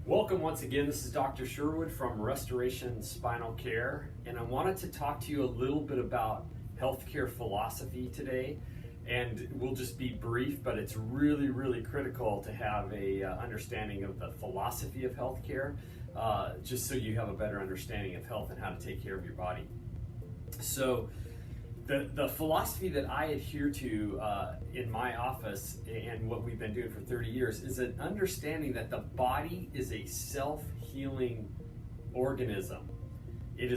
Welcome once again. This is Dr. Sherwood from Restoration Spinal Care, and I wanted to talk to you a little bit about healthcare philosophy today. And we'll just be brief, but it's really critical to have a understanding of the philosophy of healthcare, just so you have a better understanding of health and how to take care of your body. So the philosophy that I adhere to in my office and what we've been doing for 30 years is an understanding that the body is a self-healing organism. It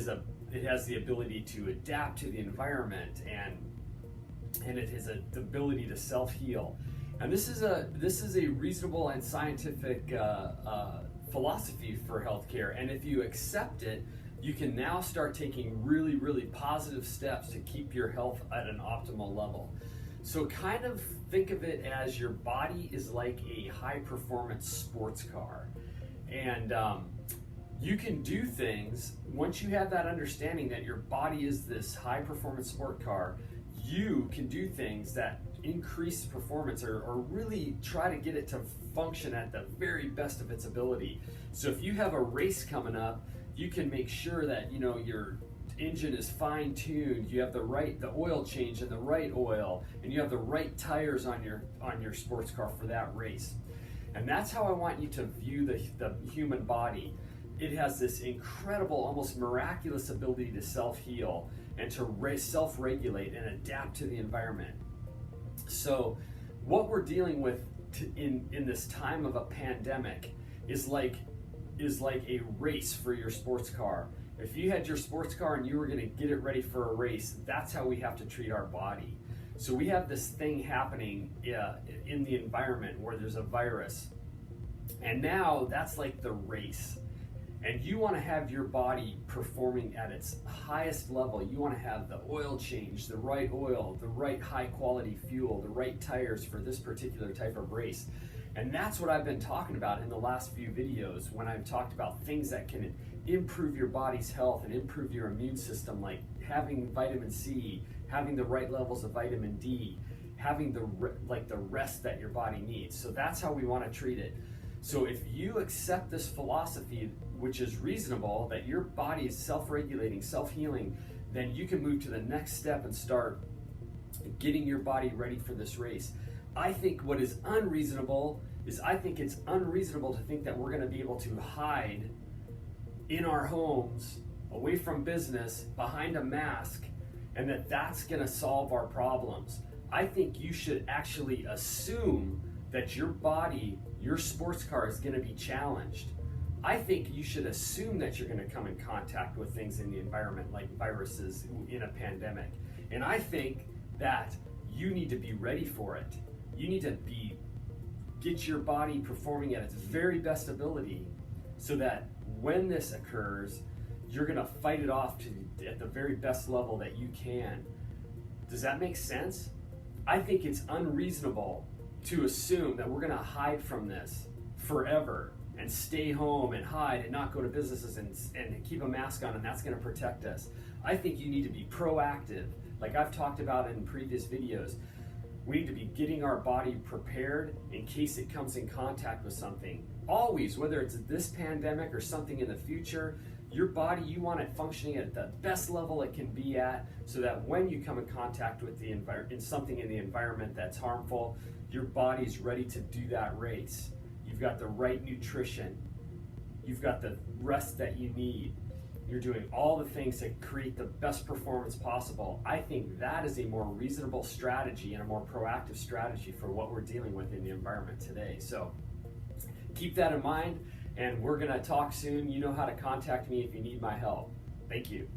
has the ability to adapt to the environment and it has the ability to self-heal. And this is a reasonable and scientific philosophy for healthcare. And if you accept it, you can now start taking really positive steps to keep your health at an optimal level. So kind of think of it as your body is like a high-performance sports car. And you can do things, once you have that understanding that your body is this high-performance sport car, you can do things that increase performance or really try to get it to function at the very best of its ability. So if you have a race coming up, you can make sure that your engine is fine-tuned, you have the oil change and the right oil, and you have the right tires on your sports car for that race. And that's how I want you to view the human body. It has this incredible, almost miraculous ability to self-heal and to self-regulate and adapt to the environment. So what we're dealing with in this time of a pandemic is like a race for your sports car. If you had your sports car and you were going to get it ready for a race, that's how we have to treat our body. So we have this thing happening in the environment where there's a virus. And now that's like the race. And you want to have your body performing at its highest level. You want to have the oil change, the right oil, the right high quality fuel, the right tires for this particular type of race. And that's what I've been talking about in the last few videos when I've talked about things that can improve your body's health and improve your immune system, like having vitamin C, having the right levels of vitamin D, having the rest that your body needs. So that's how we want to treat it. So if you accept this philosophy, which is reasonable, that your body is self-regulating, self-healing, then you can move to the next step and start getting your body ready for this race. I think what is unreasonable is it's unreasonable to think that we're going to be able to hide in our homes, away from business, behind a mask, and that's going to solve our problems. I think you should actually assume that your body, your sports car, is going to be challenged. I think you should assume that you're going to come in contact with things in the environment like viruses in a pandemic. And I think that you need to be ready for it. You need to get your body performing at its very best ability so that when this occurs, you're going to fight it off at the very best level that you can. Does that make sense? I think it's unreasonable to assume that we're going to hide from this forever and stay home and hide and not go to businesses and keep a mask on, and that's going to protect us. I think you need to be proactive, like I've talked about in previous videos. We need to be getting our body prepared in case it comes in contact with something. Always, whether it's this pandemic or something in the future, your body, you want it functioning at the best level it can be at, so that when you come in contact with something in the environment that's harmful, your body's ready to do that race. You've got the right nutrition. You've got the rest that you need. You're doing all the things to create the best performance possible. I think that is a more reasonable strategy and a more proactive strategy for what we're dealing with in the environment today. So keep that in mind, and we're going to talk soon. You know how to contact me if you need my help. Thank you.